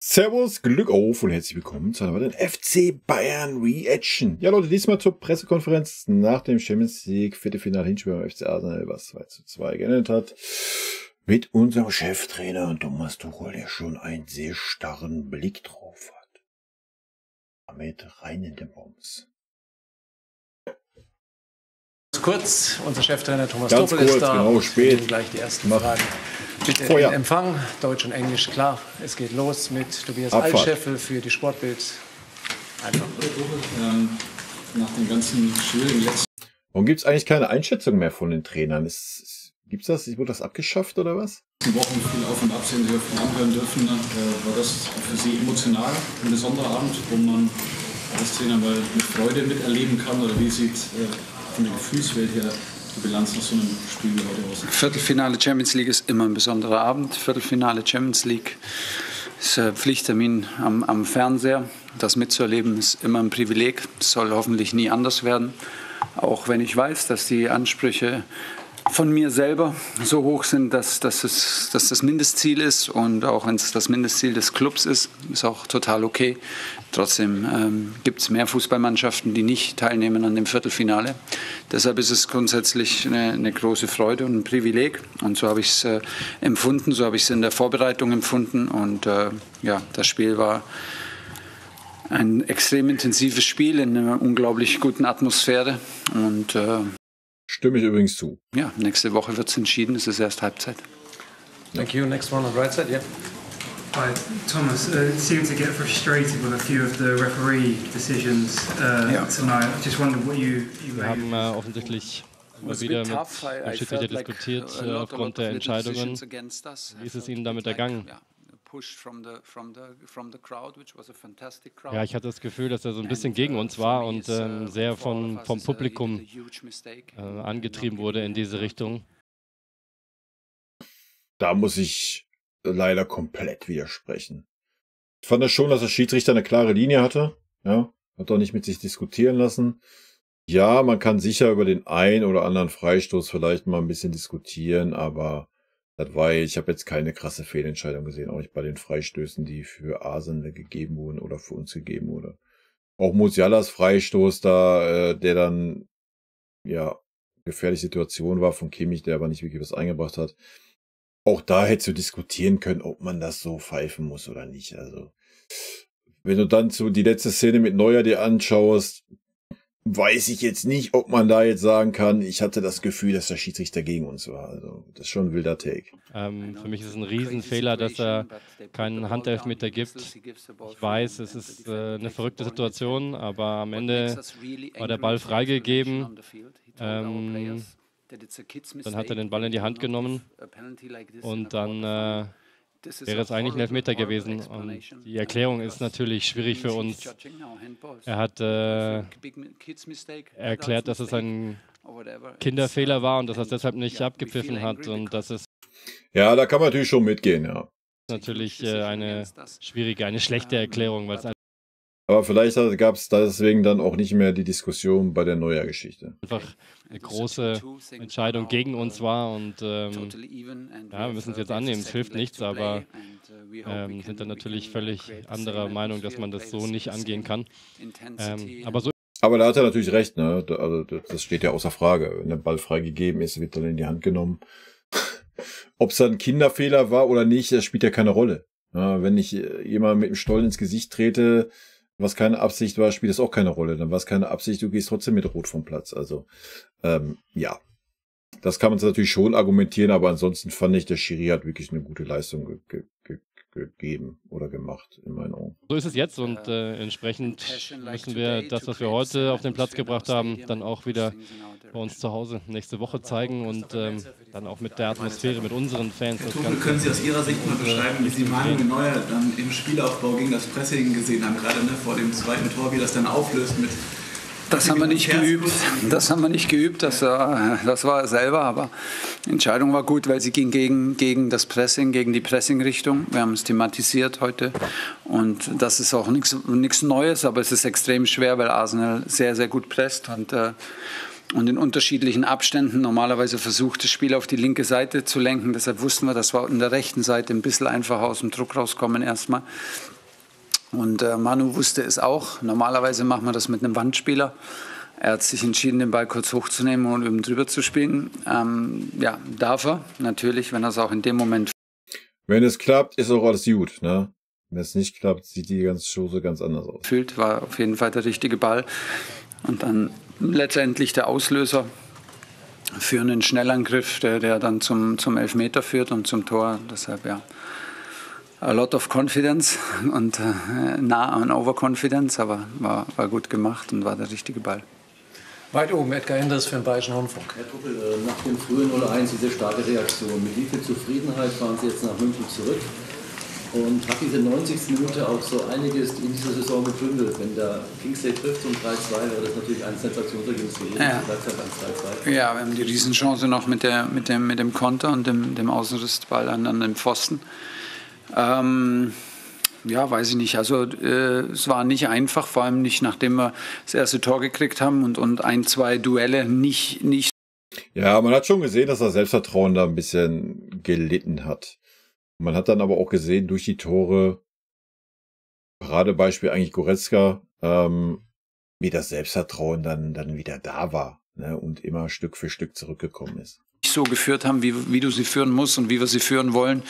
Servus, Glück auf und herzlich willkommen zu einer weiteren FC Bayern Reaction. Ja Leute, diesmal zur Pressekonferenz nach dem Champions League Viertelfinale Hinspiel beim FC Arsenal, was 2:2 geendet hat. Mit unserem Cheftrainer Thomas Tuchel, der schon einen sehr starren Blick drauf hat. Damit rein in den Bums. Kurz, unser Cheftrainer Thomas Ganz Tuchel kurz, ist da. genau, spät. Gleich die ersten Fragen. Bitte Vorher. in Empfang, Deutsch und Englisch, klar. Es geht los mit Tobias Abfahrt. Altscheffel für die Sportbild. Einfach. Nach den ganzen schwierigen letzten Warum gibt es eigentlich keine Einschätzung mehr von den Trainern? Gibt's das? Wurde das abgeschafft oder was? Wochen viel Auf- und Absehen dürfen, anhören dürfen, war das für Sie emotional ein besonderer Abend, wo man als Trainer mal mit Freude miterleben kann? Oder wie sieht von der Gefühlswelt her die Bilanz nach so einem Spiel wie heute aus? Viertelfinale Champions League ist immer ein besonderer Abend. Viertelfinale Champions League ist ein Pflichttermin am Fernseher. Das mitzuerleben ist immer ein Privileg. Es soll hoffentlich nie anders werden. Auch wenn ich weiß, dass die Ansprüche von mir selber so hoch sind, dass das Mindestziel ist, und auch wenn es das Mindestziel des Clubs ist auch total okay. Trotzdem gibt es mehr Fußballmannschaften, die nicht teilnehmen an dem Viertelfinale. Deshalb ist es grundsätzlich eine große Freude und ein Privileg, und so habe ich es empfunden, so habe ich es in der Vorbereitung empfunden, und ja, das Spiel war ein extrem intensives Spiel in einer unglaublich guten Atmosphäre, und Stimme ich übrigens zu. ja, nächste Woche wird es entschieden, es ist erst Halbzeit. Thank you. Next one on the right side, yeah. Hi, Thomas. Seem to get frustrated with a few of the referee decisions tonight. I just wondered what you Wir haben offensichtlich immer wieder mit dem Schiedsrichter diskutiert aufgrund der Entscheidungen. Wie ist es Ihnen damit ergangen? Ja, ich hatte das Gefühl, dass er so ein bisschen gegen uns war und sehr vom Publikum angetrieben wurde in diese Richtung. Da muss ich leider komplett widersprechen. Ich fand das schon, dass der Schiedsrichter eine klare Linie hatte. Ja, hat doch nicht mit sich diskutieren lassen. Ja, man kann sicher über den einen oder anderen Freistoß vielleicht mal ein bisschen diskutieren, aber das war, ich habe jetzt keine krasse Fehlentscheidung gesehen, auch nicht bei den Freistößen, die für Arsenal gegeben wurden oder für uns gegeben wurden. Auch Musialas Freistoß da, der dann, ja, gefährliche Situation war von Kimmich, der aber nicht wirklich was eingebracht hat. Auch da hättest du diskutieren können, ob man das so pfeifen muss oder nicht. Also, wenn du dann so die letzte Szene mit Neuer dir anschaust, weiß ich jetzt nicht, ob man da jetzt sagen kann, ich hatte das Gefühl, dass der Schiedsrichter gegen uns war. Also, das ist schon ein wilder Take. Für mich ist es ein Riesenfehler, dass er keinen Handelfmeter gibt. Ich weiß, es ist eine verrückte Situation, aber am Ende war der Ball freigegeben. Dann hat er den Ball in die Hand genommen und dann wäre es eigentlich ein Elfmeter gewesen. Und die Erklärung ist natürlich schwierig für uns. Er hat erklärt, dass es ein Kinderfehler war und dass er es deshalb nicht abgepfiffen hat. Und das ist Ja, da kann man natürlich schon mitgehen, ja. natürlich eine schwierige, eine schlechte Erklärung, weil es Aber vielleicht gab es deswegen dann auch nicht mehr die Diskussion bei der Neuer-Geschichte. einfach eine große Entscheidung gegen uns war, und ja, wir müssen es jetzt annehmen, es hilft nichts, aber sind dann natürlich völlig anderer Meinung, dass man das so nicht angehen kann. Aber so Aber da hat er natürlich recht, ne? Also das steht ja außer Frage. Wenn der Ball freigegeben ist, wird dann in die Hand genommen. Ob es dann ein Kinderfehler war oder nicht, das spielt ja keine Rolle. Ja, wenn ich jemand mit dem Stollen ins Gesicht trete, was keine Absicht war, spielt das auch keine Rolle. Dann war es keine Absicht, du gehst trotzdem mit Rot vom Platz. Also, ja. Das kann man natürlich schon argumentieren, aber ansonsten fand ich, der Schiri hat wirklich eine gute Leistung gegeben oder gemacht, in meinen Augen. So ist es jetzt, und entsprechend müssen wir das, was wir heute auf den Platz gebracht haben, dann auch wieder bei uns zu Hause nächste Woche zeigen und dann auch mit der Atmosphäre, mit unseren Fans. Herr Tuchel, können Sie aus Ihrer Sicht mal beschreiben, wie Sie Manuel Neuer dann im Spielaufbau gegen das Pressing gesehen haben, gerade vor dem zweiten Tor, wie das dann auflöst mit... Das haben wir nicht geübt. Das haben wir nicht geübt. Das war er selber. Aber die Entscheidung war gut, weil sie ging gegen das Pressing, gegen die Pressing-Richtung. Wir haben es thematisiert heute. Und das ist auch nichts Neues, aber es ist extrem schwer, weil Arsenal sehr, sehr gut presst. Und und in unterschiedlichen Abständen normalerweise versucht, das Spiel auf die linke Seite zu lenken. Deshalb wussten wir, dass wir in der rechten Seite ein bisschen einfacher aus dem Druck rauskommen erstmal. Und Manu wusste es auch. Normalerweise machen wir das mit einem Wandspieler. Er hat sich entschieden, den Ball kurz hochzunehmen und eben drüber zu spielen. Ja, darf er natürlich, wenn er es auch in dem Moment. Wenn es klappt, ist auch alles gut, ne? Wenn es nicht klappt, sieht die ganze Chose ganz anders aus. Fühlt, war auf jeden Fall der richtige Ball. Und dann letztendlich der Auslöser für einen Schnellangriff, der dann zum Elfmeter führt und zum Tor. Deshalb ja, a lot of confidence und nah an Overconfidence, aber war gut gemacht und war der richtige Ball. Weit oben, Edgar Enders für den Bayerischen Rundfunk. Herr Tuchel, nach dem frühen 0-1, diese starke Reaktion, mit wie viel Zufriedenheit fahren Sie jetzt nach München zurück? Und hat diese 90. Minute auch so einiges in dieser Saison gebündelt? Wenn der Kingsley trifft zum 3-2, wäre das natürlich ein Sensationsergebnis gewesen. Ja. Bleibt halt beim 2-2. Ja, wir haben die Riesenchance noch mit dem Konter und dem Außenrissball an dem Pfosten. Ja, weiß ich nicht. Also es war nicht einfach, vor allem nicht, nachdem wir das erste Tor gekriegt haben und ein, zwei Duelle nicht. Ja, man hat schon gesehen, dass das Selbstvertrauen da ein bisschen gelitten hat. Man hat dann aber auch gesehen, durch die Tore, Paradebeispiel eigentlich Goretzka, wie das Selbstvertrauen dann wieder da war, ne, und immer Stück für Stück zurückgekommen ist. So geführt haben, wie du sie führen musst und wie wir sie führen wollen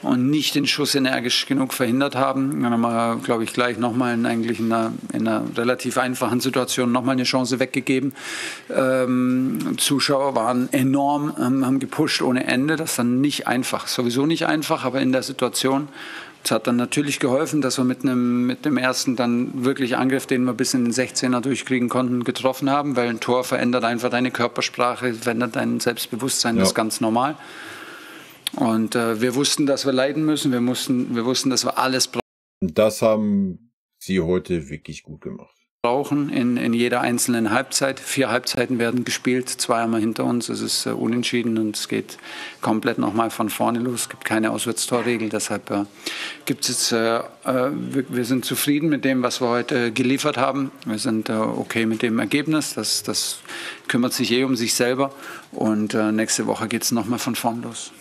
und nicht den Schuss energisch genug verhindert haben. Dann haben wir, glaube ich, gleich nochmal in einer relativ einfachen Situation nochmal eine Chance weggegeben. Zuschauer waren enorm, haben gepusht ohne Ende. Das ist dann nicht einfach, sowieso nicht einfach, aber in der Situation. Es hat dann natürlich geholfen, dass wir mit dem ersten dann wirklich Angriff, den wir bis in den 16er durchkriegen konnten, getroffen haben, weil ein Tor verändert einfach deine Körpersprache, verändert dein Selbstbewusstsein, das ist ganz normal. Und wir wussten, dass wir leiden müssen, wir wussten, dass wir alles brauchen. Das haben sie heute wirklich gut gemacht. In jeder einzelnen Halbzeit. 4 Halbzeiten werden gespielt, 2 haben wir hinter uns. Es ist unentschieden und es geht komplett nochmal von vorne los. Es gibt keine Auswärtstorregel, deshalb gibt es jetzt, wir sind zufrieden mit dem, was wir heute geliefert haben. Wir sind okay mit dem Ergebnis. Das kümmert sich um sich selber und nächste Woche geht es nochmal von vorne los.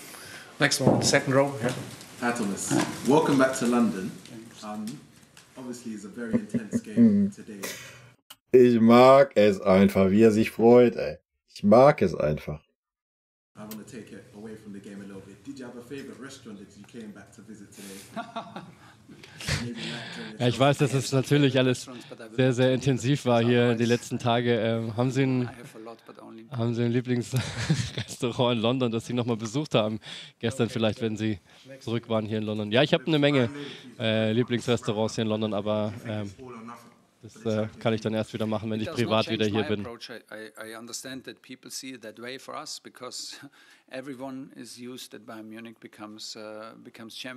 Next one, second row. Yeah. Herr Thomas, welcome back to London. Obviously it's a very intense game today. Ich mag es einfach, wie er sich freut, ey. Ich mag es einfach. I want to take it away from the game a little bit. Did you have a favorite restaurant that you came back to visit today? Ja, ich weiß, dass es natürlich alles sehr, sehr intensiv war hier die letzten Tage. Haben Sie ein Lieblingsrestaurant in London, das Sie nochmal besucht haben? Gestern vielleicht, wenn Sie zurück waren hier in London. Ja, ich habe eine Menge Lieblingsrestaurants hier in London, aber das kann ich dann erst wieder machen, wenn ich privat wieder hier bin.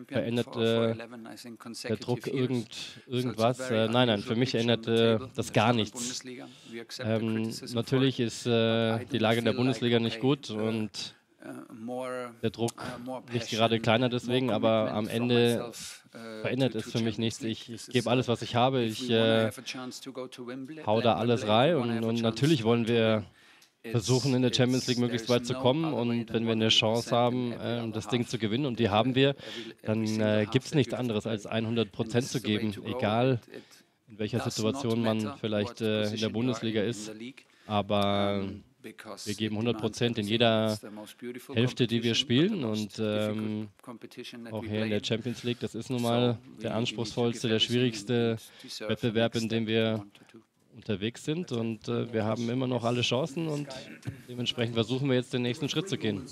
Verändert der Druck irgendwas? Nein, für mich ändert das gar nichts. Natürlich ist die Lage in der Bundesliga nicht gut und der Druck nicht gerade kleiner deswegen, aber am Ende verändert es für mich nichts. Ich gebe alles, was ich habe. Ich hau da alles rein und natürlich wollen wir versuchen, in der Champions League möglichst weit zu kommen und wenn wir eine Chance haben, das Ding zu gewinnen und die haben wir, dann gibt es nichts anderes als 100% zu geben, egal in welcher Situation man vielleicht in der Bundesliga ist, aber wir geben 100% in jeder Hälfte, die wir spielen und auch hier in der Champions League, das ist nun mal der anspruchsvollste, der schwierigste Wettbewerb, in dem wir unterwegs sind und wir haben immer noch alle Chancen und dementsprechend versuchen wir jetzt den nächsten Schritt zu gehen.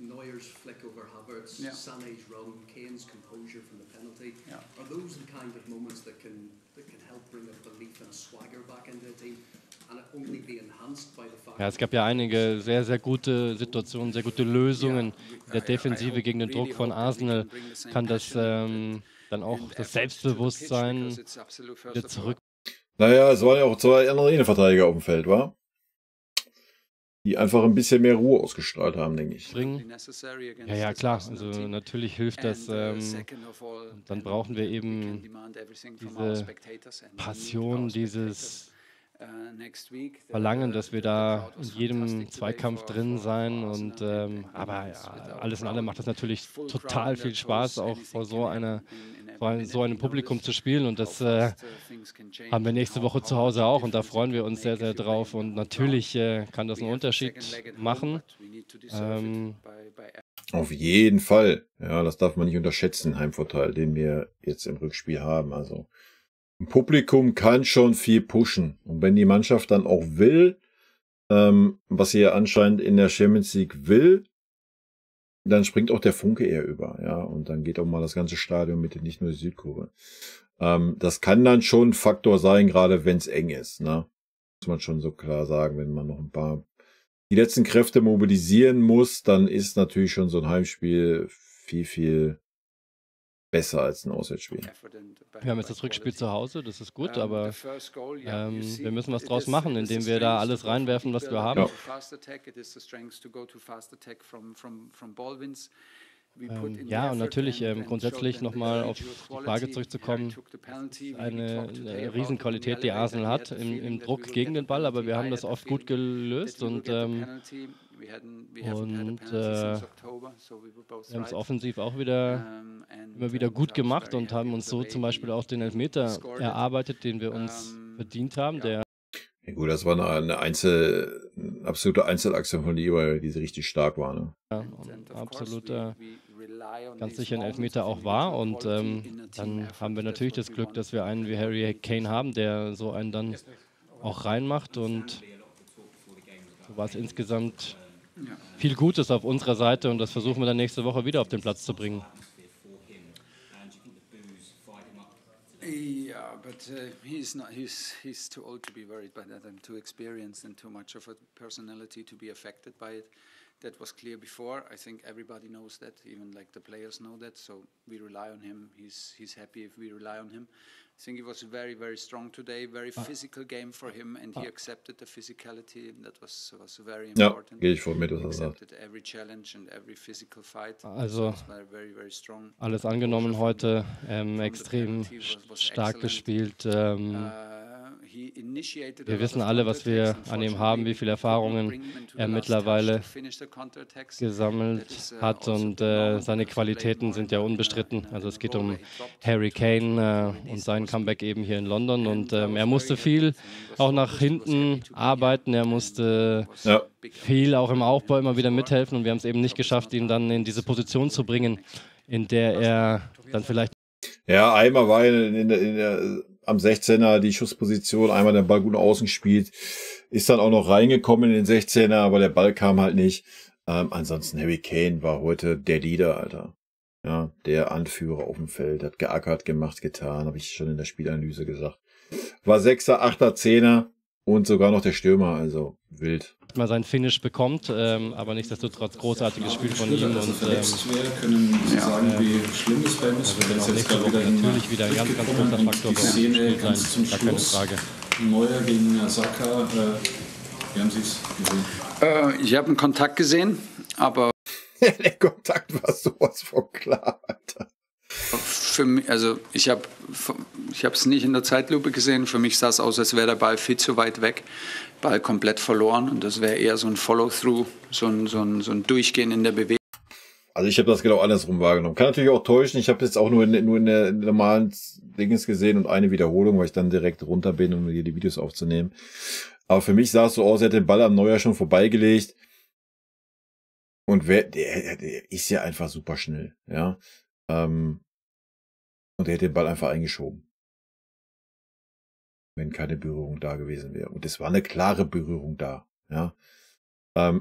Neuer's flick over Havertz, Sané's run, Kane's composure from the penalty. Are those the kind of moments that can help bring a belief and a swagger back into the team? Ja, es gab ja einige sehr, sehr gute Situationen, sehr gute Lösungen in der Defensive gegen den Druck von Arsenal. Kann das dann auch das Selbstbewusstsein wieder zurück. Naja, es waren ja auch 2 andere Innenverteidiger auf dem Feld, war? Die einfach ein bisschen mehr Ruhe ausgestrahlt haben, denke ich. Ja, klar. Also natürlich hilft das. Dann brauchen wir eben diese Passion, dieses verlangen, dass wir da in jedem Zweikampf drin sein. Und aber ja, alles in allem macht das natürlich total viel Spaß, auch vor so einem Publikum zu spielen. Und das haben wir nächste Woche zu Hause auch. Und da freuen wir uns sehr, sehr drauf. Und natürlich kann das einen Unterschied machen. Auf jeden Fall. Ja, das darf man nicht unterschätzen, den Heimvorteil, den wir jetzt im Rückspiel haben. Also ein Publikum kann schon viel pushen. Und wenn die Mannschaft dann auch will, was sie ja anscheinend in der Champions League will, dann springt auch der Funke eher über. Ja, und dann geht auch mal das ganze Stadion mit, nicht nur die Südkurve. Das kann dann schon ein Faktor sein, gerade wenn es eng ist. Ne? Muss man schon so klar sagen, wenn man noch die letzten Kräfte mobilisieren muss, dann ist natürlich schon so ein Heimspiel viel, viel besser als ein Auswärtsspiel. Wir haben jetzt das Rückspiel zu Hause, das ist gut, aber wir müssen was draus machen, indem wir da alles reinwerfen, was wir haben. Ja, und natürlich grundsätzlich nochmal auf die Frage zurückzukommen, eine Riesenqualität, die Arsenal hat im Druck gegen den Ball, aber wir haben das oft gut gelöst und wir haben es offensiv auch immer wieder gut gemacht und haben uns so zum Beispiel auch den Elfmeter erarbeitet, den wir uns verdient haben. Ja gut, das war eine absolute Einzelaktion von Leroy, die richtig stark war. Ne? Ja, und absolut ganz sicher ein Elfmeter auch war. Und dann haben wir natürlich das Glück, dass wir einen wie Harry Kane haben, der so einen dann auch reinmacht. Und so war es insgesamt viel Gutes auf unserer Seite und das versuchen wir dann nächste Woche wieder auf den Platz zu bringen. Yeah, but he's too old to be worried by that. I'm too experienced and too much of a personality to be affected by it. That was clear before. I think everybody knows that, even like the players know that. So we rely on him. He's happy if we rely on him. I think it was very, very strong today. Very physical game for him, and he accepted the physicality. That was very important. Ja, gehe ich voll mit, was er sagt. Every challenge and every physical fight. Also very, very strong. Alles angenommen heute, extrem stark gespielt. Wir wissen alle, was wir an ihm haben, wie viele Erfahrungen er mittlerweile gesammelt hat und seine Qualitäten sind ja unbestritten. Also es geht um Harry Kane und sein Comeback eben hier in London und er musste viel auch nach hinten arbeiten, er musste viel auch im Aufbau immer wieder mithelfen und wir haben es eben nicht geschafft, ihn dann in diese Position zu bringen, in der er dann vielleicht... Ja, einmal war am 16er die Schussposition, einmal der Ball gut außen gespielt, ist dann auch noch reingekommen in den 16er, aber der Ball kam halt nicht. Ansonsten Harry Kane war heute der Leader, Alter. Ja, der Anführer auf dem Feld, hat geackert, gemacht, getan, habe ich schon in der Spielanalyse gesagt. War 6er, 8er, 10er und sogar noch der Stürmer, also wild. Mal sein Finish bekommt, aber nichtsdestotrotz großartiges Spiel von ihm. Und können Sie sagen, wie schlimm es bei ihm ist? Also genau, nächste Woche natürlich wieder ein ganz, ganz großer Faktor bei uns Spiel sein, gar keine Frage. Neuer gegen Saka, wie haben Sie es gesehen? Ich habe einen Kontakt gesehen, aber... Der Kontakt war sowas von klar, Alter. Für mich, also ich habe es nicht in der Zeitlupe gesehen. Für mich sah es aus, als wäre der Ball viel zu weit weg. Ball komplett verloren und das wäre eher so ein Follow-through, so ein Durchgehen in der Bewegung. Also ich habe das genau andersrum wahrgenommen. Kann natürlich auch täuschen. Ich habe jetzt auch nur in der normalen Dingens gesehen und eine Wiederholung, weil ich dann direkt runter bin, um hier die Videos aufzunehmen. Aber für mich sah es so aus, er hat den Ball am Neuer schon vorbeigelegt. Und der ist ja einfach super schnell, ja. Und er hätte den Ball einfach eingeschoben. Wenn keine Berührung da gewesen wäre. Und es war eine klare Berührung da, ja.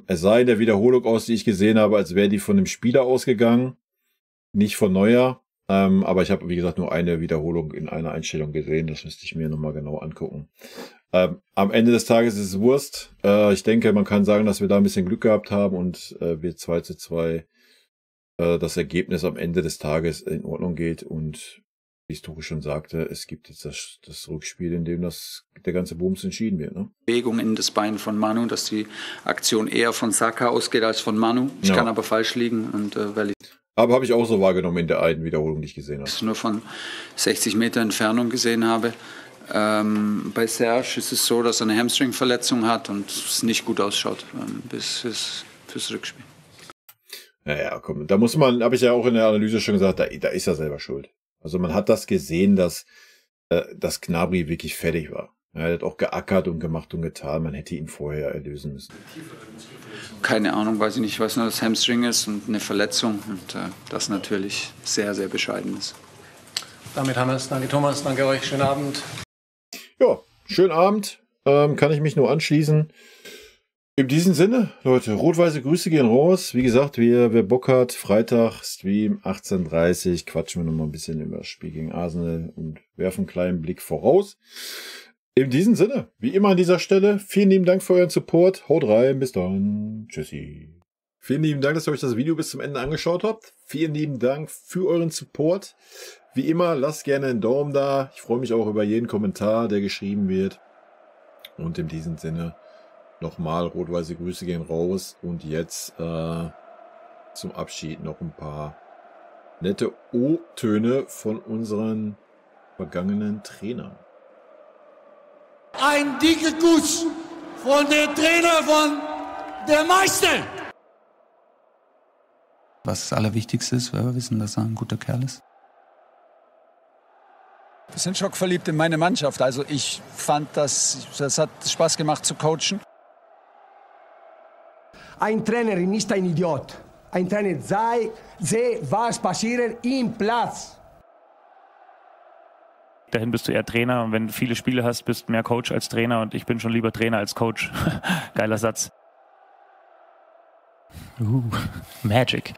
Es sah in der Wiederholung aus, die ich gesehen habe, als wäre die von dem Spieler ausgegangen, nicht von Neuer. Aber ich habe, wie gesagt, nur eine Wiederholung in einer Einstellung gesehen. Das müsste ich mir nochmal genau angucken. Am Ende des Tages ist es Wurst. Ich denke, man kann sagen, dass wir da ein bisschen Glück gehabt haben und wir 2:2 das Ergebnis am Ende des Tages in Ordnung geht. Und wie es Tore schon sagte, es gibt jetzt das Rückspiel, in dem der ganze Bums entschieden wird. Ne? Bewegung in das Bein von Manu, dass die Aktion eher von Saka ausgeht als von Manu. Ich kann aber falsch liegen. Und, aber habe ich auch so wahrgenommen in der einen Wiederholung, die ich gesehen habe. Ich nur von 60 Meter Entfernung gesehen habe. Bei Serge ist es so, dass er eine Hamstring-Verletzung hat und es nicht gut ausschaut bis fürs Rückspiel. Naja, komm, da muss man, habe ich ja auch in der Analyse schon gesagt, da ist er selber schuld. Also man hat das gesehen, dass Gnabry wirklich fertig war. Er hat auch geackert und gemacht und getan. Man hätte ihn vorher erlösen müssen. Keine Ahnung, weiß ich nicht. Ich weiß nur, dass Hamstring ist und eine Verletzung und das natürlich sehr, sehr bescheiden ist. Damit haben wir es. Danke Thomas, danke euch. Schönen Abend. Ja, schönen Abend. Kann ich mich nur anschließen. In diesem Sinne, Leute, rot-weiße Grüße gehen raus. Wie gesagt, wer Bock hat, Freitag, Stream, 18:30 Uhr, quatschen wir noch mal ein bisschen über das Spiel gegen Arsenal und werfen einen kleinen Blick voraus. In diesem Sinne, wie immer an dieser Stelle, vielen lieben Dank für euren Support. Haut rein, bis dann. Tschüssi. Vielen lieben Dank, dass ihr euch das Video bis zum Ende angeschaut habt. Vielen lieben Dank für euren Support. Wie immer, lasst gerne einen Daumen da. Ich freue mich auch über jeden Kommentar, der geschrieben wird. Und in diesem Sinne, nochmal rot-weiße Grüße gehen raus. Und jetzt zum Abschied noch ein paar nette O-Töne von unseren vergangenen Trainern. Ein dicker Kuss von der Trainer von der Meister. Was das Allerwichtigste ist, weil wir wissen, dass er ein guter Kerl ist. Wir sind schockverliebt in meine Mannschaft. Also ich fand, das hat Spaß gemacht zu coachen. Ein Trainer ist ein Idiot. Ein Trainer sehe, was passiert im Platz. Dahin bist du eher Trainer und wenn du viele Spiele hast, bist du mehr Coach als Trainer und ich bin schon lieber Trainer als Coach. Geiler Satz. Magic.